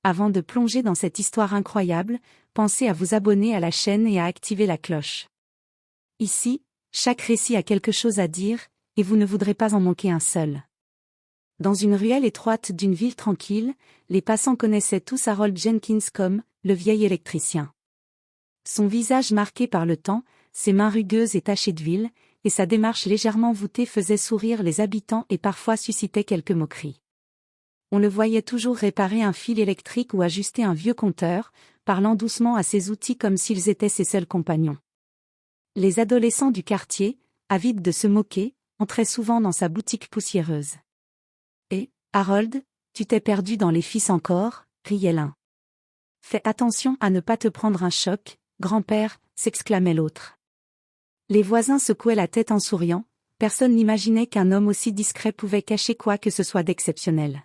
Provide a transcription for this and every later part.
Avant de plonger dans cette histoire incroyable, pensez à vous abonner à la chaîne et à activer la cloche. Ici, chaque récit a quelque chose à dire, et vous ne voudrez pas en manquer un seul. Dans une ruelle étroite d'une ville tranquille, les passants connaissaient tous Harold Jenkins comme le vieil électricien. Son visage marqué par le temps, ses mains rugueuses et tachées d'huile, et sa démarche légèrement voûtée faisaient sourire les habitants et parfois suscitait quelques moqueries. On le voyait toujours réparer un fil électrique ou ajuster un vieux compteur, parlant doucement à ses outils comme s'ils étaient ses seuls compagnons. Les adolescents du quartier, avides de se moquer, entraient souvent dans sa boutique poussiéreuse. « Et, Harold, tu t'es perdu dans les fils encore » riait l'un. « Fais attention à ne pas te prendre un choc, grand-père » s'exclamait l'autre. Les voisins secouaient la tête en souriant, personne n'imaginait qu'un homme aussi discret pouvait cacher quoi que ce soit d'exceptionnel.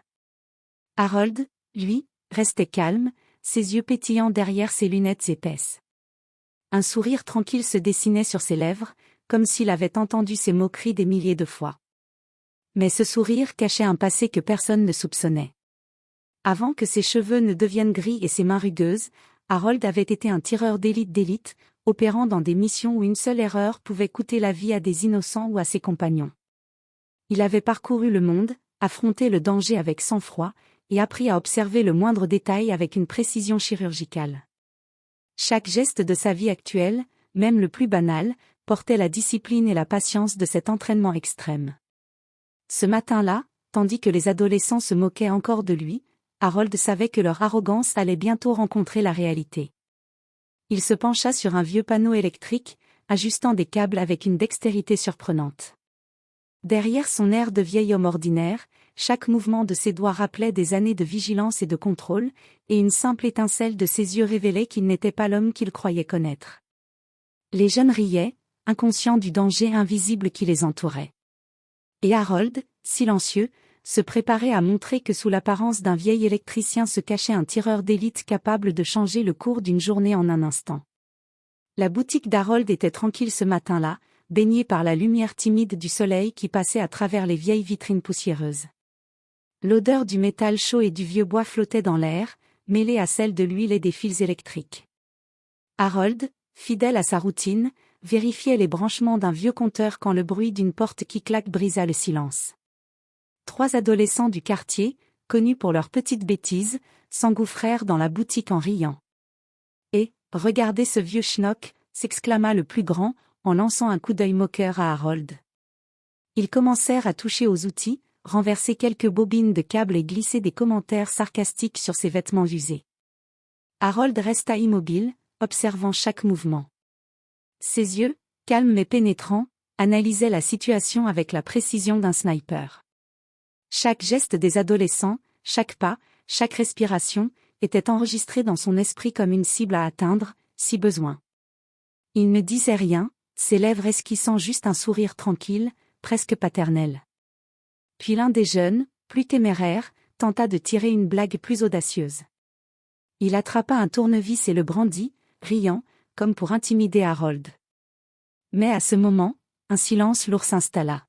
Harold, lui, restait calme, ses yeux pétillants derrière ses lunettes épaisses. Un sourire tranquille se dessinait sur ses lèvres, comme s'il avait entendu ses moqueries des milliers de fois. Mais ce sourire cachait un passé que personne ne soupçonnait. Avant que ses cheveux ne deviennent gris et ses mains rugueuses, Harold avait été un tireur d'élite, opérant dans des missions où une seule erreur pouvait coûter la vie à des innocents ou à ses compagnons. Il avait parcouru le monde, affronté le danger avec sang-froid, et appris à observer le moindre détail avec une précision chirurgicale. Chaque geste de sa vie actuelle, même le plus banal, portait la discipline et la patience de cet entraînement extrême. Ce matin-là, tandis que les adolescents se moquaient encore de lui, Harold savait que leur arrogance allait bientôt rencontrer la réalité. Il se pencha sur un vieux panneau électrique, ajustant des câbles avec une dextérité surprenante. Derrière son air de vieil homme ordinaire, chaque mouvement de ses doigts rappelait des années de vigilance et de contrôle, et une simple étincelle de ses yeux révélait qu'il n'était pas l'homme qu'il croyait connaître. Les jeunes riaient, inconscients du danger invisible qui les entourait. Et Harold, silencieux, se préparait à montrer que sous l'apparence d'un vieil électricien se cachait un tireur d'élite capable de changer le cours d'une journée en un instant. La boutique d'Harold était tranquille ce matin-là, baignée par la lumière timide du soleil qui passait à travers les vieilles vitrines poussiéreuses. L'odeur du métal chaud et du vieux bois flottait dans l'air, mêlée à celle de l'huile et des fils électriques. Harold, fidèle à sa routine, vérifiait les branchements d'un vieux compteur quand le bruit d'une porte qui claque brisa le silence. 3 adolescents du quartier, connus pour leurs petites bêtises, s'engouffrèrent dans la boutique en riant. « Et, regardez ce vieux schnock » s'exclama le plus grand, en lançant un coup d'œil moqueur à Harold. Ils commencèrent à toucher aux outils, renverser quelques bobines de câbles et glisser des commentaires sarcastiques sur ses vêtements usés. Harold resta immobile, observant chaque mouvement. Ses yeux, calmes mais pénétrants, analysaient la situation avec la précision d'un sniper. Chaque geste des adolescents, chaque pas, chaque respiration, était enregistré dans son esprit comme une cible à atteindre, si besoin. Il ne disait rien, ses lèvres esquissant juste un sourire tranquille, presque paternel. Puis l'un des jeunes, plus téméraire, tenta de tirer une blague plus audacieuse. Il attrapa un tournevis et le brandit, riant, comme pour intimider Harold. Mais à ce moment, un silence lourd s'installa.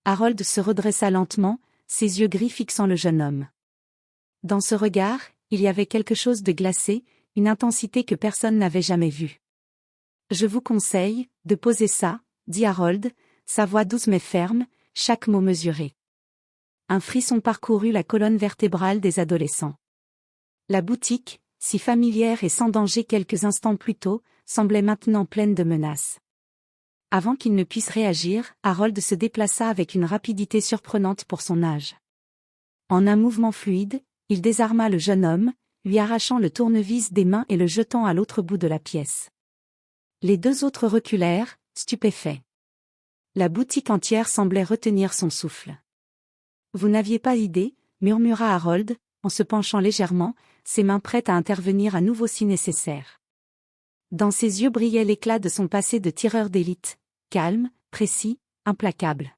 Harold se redressa lentement, ses yeux gris fixant le jeune homme. Dans ce regard, il y avait quelque chose de glacé, une intensité que personne n'avait jamais vue. « Je vous conseille de poser ça » dit Harold, sa voix douce mais ferme, chaque mot mesuré. Un frisson parcourut la colonne vertébrale des adolescents. La boutique, si familière et sans danger quelques instants plus tôt, semblait maintenant pleine de menaces. Avant qu'il ne puisse réagir, Harold se déplaça avec une rapidité surprenante pour son âge. En un mouvement fluide, il désarma le jeune homme, lui arrachant le tournevis des mains et le jetant à l'autre bout de la pièce. Les 2 autres reculèrent, stupéfaits. La boutique entière semblait retenir son souffle. « Vous n'aviez pas idée » murmura Harold, en se penchant légèrement, ses mains prêtes à intervenir à nouveau si nécessaire. Dans ses yeux brillait l'éclat de son passé de tireur d'élite, calme, précis, implacable.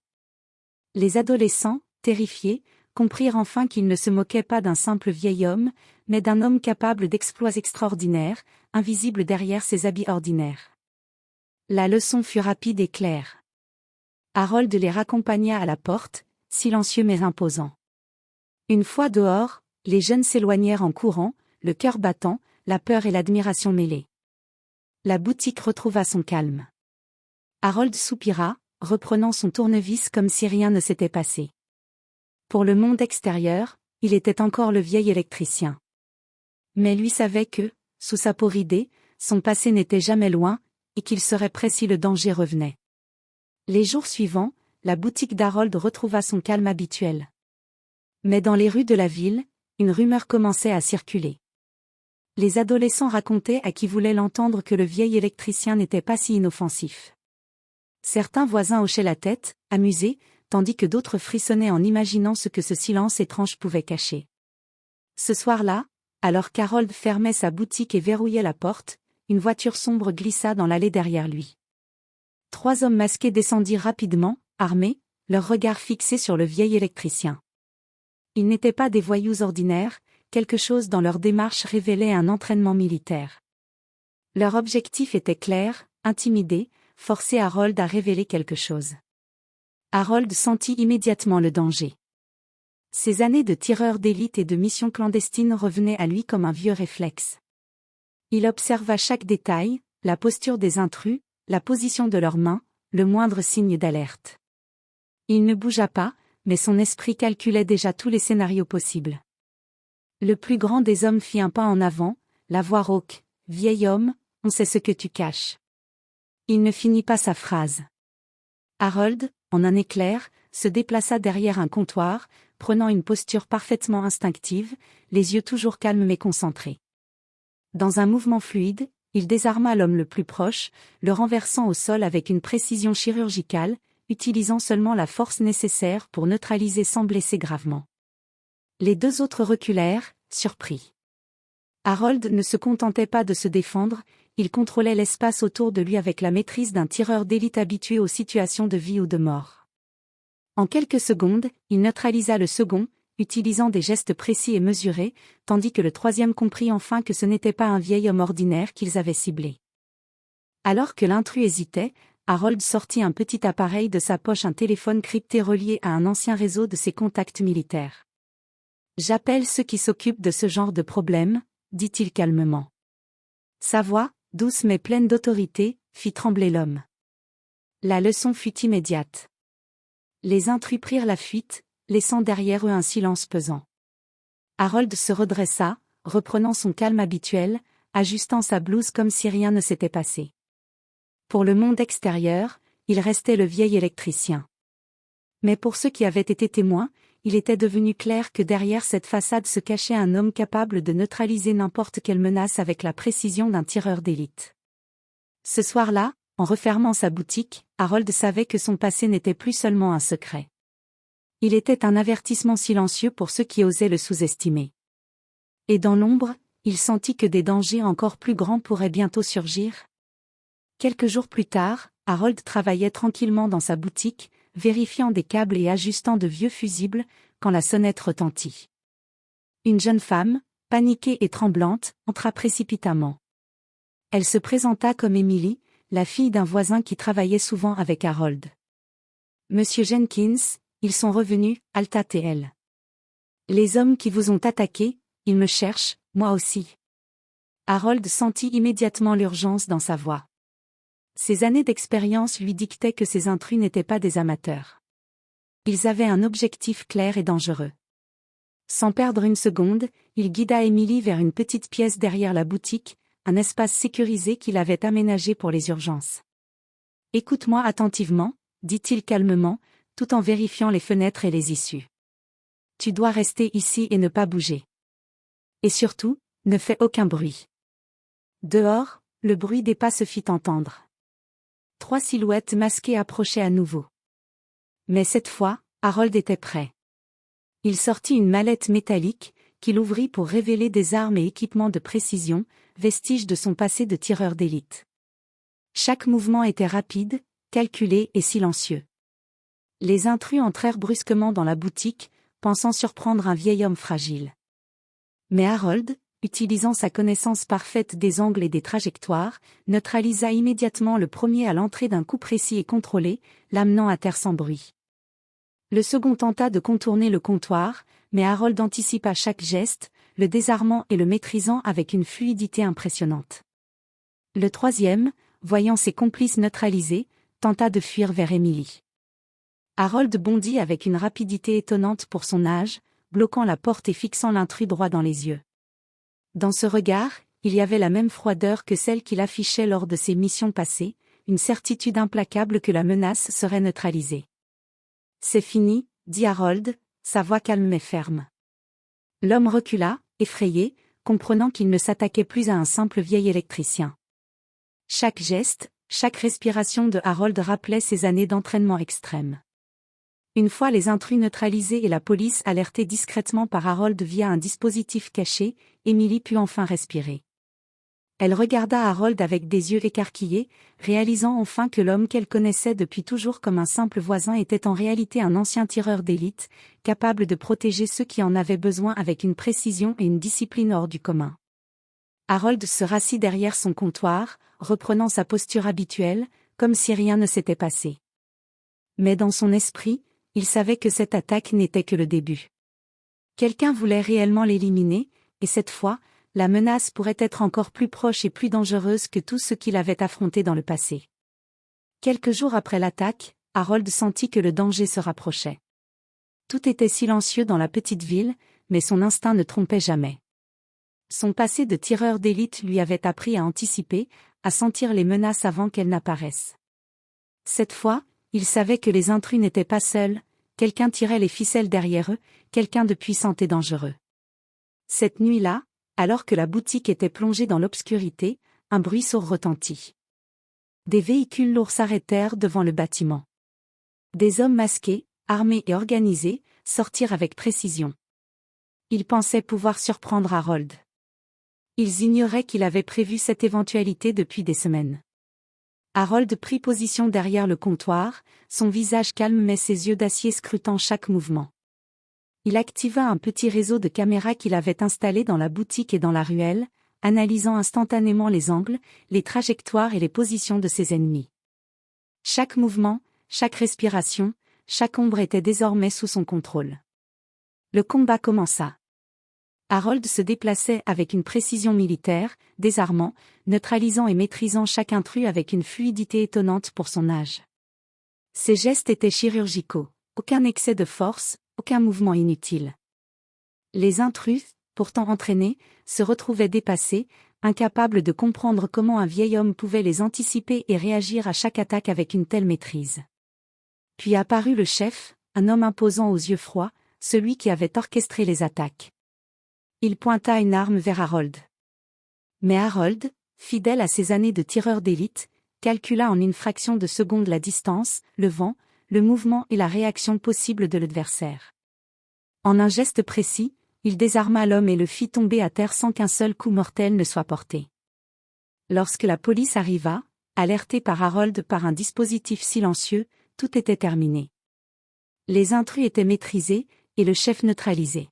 Les adolescents, terrifiés, comprirent enfin qu'il ne se moquait pas d'un simple vieil homme, mais d'un homme capable d'exploits extraordinaires, invisible derrière ses habits ordinaires. La leçon fut rapide et claire. Harold les raccompagna à la porte, silencieux mais imposant. Une fois dehors, Les jeunes s'éloignèrent en courant, le cœur battant, la peur et l'admiration mêlées. La boutique retrouva son calme. Harold soupira, reprenant son tournevis comme si rien ne s'était passé. Pour le monde extérieur, il était encore le vieil électricien. Mais lui savait que, sous sa peau ridée, son passé n'était jamais loin, et qu'il serait prêt si le danger revenait. Les jours suivants, la boutique d'Harold retrouva son calme habituel. Mais dans les rues de la ville, une rumeur commençait à circuler. Les adolescents racontaient à qui voulait l'entendre que le vieil électricien n'était pas si inoffensif. Certains voisins hochaient la tête, amusés, tandis que d'autres frissonnaient en imaginant ce que ce silence étrange pouvait cacher. Ce soir-là, alors qu'Harold fermait sa boutique et verrouillait la porte, une voiture sombre glissa dans l'allée derrière lui. 3 hommes masqués descendirent rapidement, armés, leurs regards fixés sur le vieil électricien. Ils n'étaient pas des voyous ordinaires, quelque chose dans leur démarche révélait un entraînement militaire. Leur objectif était clair, intimider, forcer Harold à révéler quelque chose. Harold sentit immédiatement le danger. Ses années de tireur d'élite et de mission clandestine revenaient à lui comme un vieux réflexe. Il observa chaque détail, la posture des intrus, la position de leurs mains, le moindre signe d'alerte. Il ne bougea pas, mais son esprit calculait déjà tous les scénarios possibles. Le plus grand des hommes fit un pas en avant, la voix rauque, « Vieil homme, on sait ce que tu caches. » Il ne finit pas sa phrase. Harold, en un éclair, se déplaça derrière un comptoir, prenant une posture parfaitement instinctive, les yeux toujours calmes mais concentrés. Dans un mouvement fluide, il désarma l'homme le plus proche, le renversant au sol avec une précision chirurgicale, utilisant seulement la force nécessaire pour neutraliser sans blesser gravement. Les 2 autres reculèrent, surpris. Harold ne se contentait pas de se défendre, il contrôlait l'espace autour de lui avec la maîtrise d'un tireur d'élite habitué aux situations de vie ou de mort. En quelques secondes, il neutralisa le second, utilisant des gestes précis et mesurés, tandis que le 3e comprit enfin que ce n'était pas un vieil homme ordinaire qu'ils avaient ciblé. Alors que l'intrus hésitait, Harold sortit un petit appareil de sa poche, un téléphone crypté relié à un ancien réseau de ses contacts militaires. « J'appelle ceux qui s'occupent de ce genre de problème, » dit-il calmement. Sa voix, douce mais pleine d'autorité, fit trembler l'homme. La leçon fut immédiate. Les intrus prirent la fuite, laissant derrière eux un silence pesant. Harold se redressa, reprenant son calme habituel, ajustant sa blouse comme si rien ne s'était passé. Pour le monde extérieur, il restait le vieil électricien. Mais pour ceux qui avaient été témoins, il était devenu clair que derrière cette façade se cachait un homme capable de neutraliser n'importe quelle menace avec la précision d'un tireur d'élite. Ce soir-là, en refermant sa boutique, Harold savait que son passé n'était plus seulement un secret. Il était un avertissement silencieux pour ceux qui osaient le sous-estimer. Et dans l'ombre, il sentit que des dangers encore plus grands pourraient bientôt surgir. Quelques jours plus tard, Harold travaillait tranquillement dans sa boutique, vérifiant des câbles et ajustant de vieux fusibles, quand la sonnette retentit. Une jeune femme, paniquée et tremblante, entra précipitamment. Elle se présenta comme Emily, la fille d'un voisin qui travaillait souvent avec Harold. « Monsieur Jenkins, ils sont revenus, Alta-TL. Les hommes qui vous ont attaqué, ils me cherchent, moi aussi. » Harold sentit immédiatement l'urgence dans sa voix. Ses années d'expérience lui dictaient que ces intrus n'étaient pas des amateurs. Ils avaient un objectif clair et dangereux. Sans perdre une seconde, il guida Emily vers une petite pièce derrière la boutique, un espace sécurisé qu'il avait aménagé pour les urgences. « Écoute-moi attentivement, » dit-il calmement, tout en vérifiant les fenêtres et les issues. « Tu dois rester ici et ne pas bouger. Et surtout, ne fais aucun bruit. » Dehors, le bruit des pas se fit entendre. 3 silhouettes masquées approchaient à nouveau. Mais cette fois, Harold était prêt. Il sortit une mallette métallique, qu'il ouvrit pour révéler des armes et équipements de précision, vestiges de son passé de tireur d'élite. Chaque mouvement était rapide, calculé et silencieux. Les intrus entrèrent brusquement dans la boutique, pensant surprendre un vieil homme fragile. Mais Harold, utilisant sa connaissance parfaite des angles et des trajectoires, neutralisa immédiatement le premier à l'entrée d'un coup précis et contrôlé, l'amenant à terre sans bruit. Le second tenta de contourner le comptoir, mais Harold anticipa chaque geste, le désarmant et le maîtrisant avec une fluidité impressionnante. Le troisième, voyant ses complices neutralisés, tenta de fuir vers Emily. Harold bondit avec une rapidité étonnante pour son âge, bloquant la porte et fixant l'intrus droit dans les yeux. Dans ce regard, il y avait la même froideur que celle qu'il affichait lors de ses missions passées, une certitude implacable que la menace serait neutralisée. « C'est fini », dit Harold, sa voix calme mais ferme. L'homme recula, effrayé, comprenant qu'il ne s'attaquait plus à un simple vieil électricien. Chaque geste, chaque respiration de Harold rappelait ses années d'entraînement extrême. Une fois les intrus neutralisés et la police alertée discrètement par Harold via un dispositif caché, Emily put enfin respirer. Elle regarda Harold avec des yeux écarquillés, réalisant enfin que l'homme qu'elle connaissait depuis toujours comme un simple voisin était en réalité un ancien tireur d'élite, capable de protéger ceux qui en avaient besoin avec une précision et une discipline hors du commun. Harold se rassit derrière son comptoir, reprenant sa posture habituelle, comme si rien ne s'était passé. Mais dans son esprit, il savait que cette attaque n'était que le début. Quelqu'un voulait réellement l'éliminer, et cette fois, la menace pourrait être encore plus proche et plus dangereuse que tout ce qu'il avait affronté dans le passé. Quelques jours après l'attaque, Harold sentit que le danger se rapprochait. Tout était silencieux dans la petite ville, mais son instinct ne trompait jamais. Son passé de tireur d'élite lui avait appris à anticiper, à sentir les menaces avant qu'elles n'apparaissent. Cette fois, il savait que les intrus n'étaient pas seuls, quelqu'un tirait les ficelles derrière eux, quelqu'un de puissant et dangereux. Cette nuit-là, alors que la boutique était plongée dans l'obscurité, un bruit sourd retentit. Des véhicules lourds s'arrêtèrent devant le bâtiment. Des hommes masqués, armés et organisés, sortirent avec précision. Ils pensaient pouvoir surprendre Harold. Ils ignoraient qu'il avait prévu cette éventualité depuis des semaines. Harold prit position derrière le comptoir, son visage calme mais ses yeux d'acier scrutant chaque mouvement. Il activa un petit réseau de caméras qu'il avait installé dans la boutique et dans la ruelle, analysant instantanément les angles, les trajectoires et les positions de ses ennemis. Chaque mouvement, chaque respiration, chaque ombre était désormais sous son contrôle. Le combat commença. Harold se déplaçait avec une précision militaire, désarmant, neutralisant et maîtrisant chaque intrus avec une fluidité étonnante pour son âge. Ses gestes étaient chirurgicaux, aucun excès de force, aucun mouvement inutile. Les intrus, pourtant entraînés, se retrouvaient dépassés, incapables de comprendre comment un vieil homme pouvait les anticiper et réagir à chaque attaque avec une telle maîtrise. Puis apparut le chef, un homme imposant aux yeux froids, celui qui avait orchestré les attaques. Il pointa une arme vers Harold. Mais Harold, fidèle à ses années de tireur d'élite, calcula en une fraction de seconde la distance, le vent, le mouvement et la réaction possible de l'adversaire. En un geste précis, il désarma l'homme et le fit tomber à terre sans qu'un seul coup mortel ne soit porté. Lorsque la police arriva, alertée par Harold par un dispositif silencieux, tout était terminé. Les intrus étaient maîtrisés, et le chef neutralisé.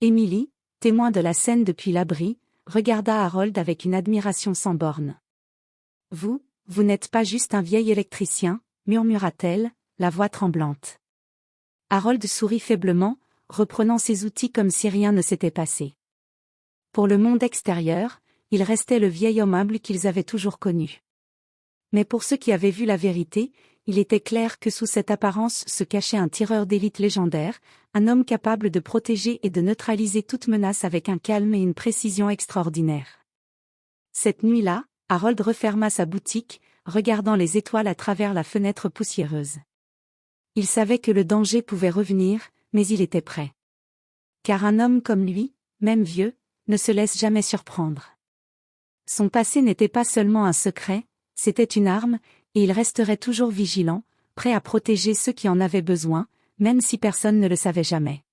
Emily, témoin de la scène depuis l'abri, regarda Harold avec une admiration sans bornes. « Vous n'êtes pas juste un vieil électricien », murmura-t-elle, la voix tremblante. Harold sourit faiblement, reprenant ses outils comme si rien ne s'était passé. Pour le monde extérieur, il restait le vieil homme humble qu'ils avaient toujours connu. Mais pour ceux qui avaient vu la vérité, il était clair que sous cette apparence se cachait un tireur d'élite légendaire, un homme capable de protéger et de neutraliser toute menace avec un calme et une précision extraordinaires. Cette nuit-là, Harold referma sa boutique, regardant les étoiles à travers la fenêtre poussiéreuse. Il savait que le danger pouvait revenir, mais il était prêt. Car un homme comme lui, même vieux, ne se laisse jamais surprendre. Son passé n'était pas seulement un secret, c'était une arme, et il resterait toujours vigilant, prêt à protéger ceux qui en avaient besoin, même si personne ne le savait jamais.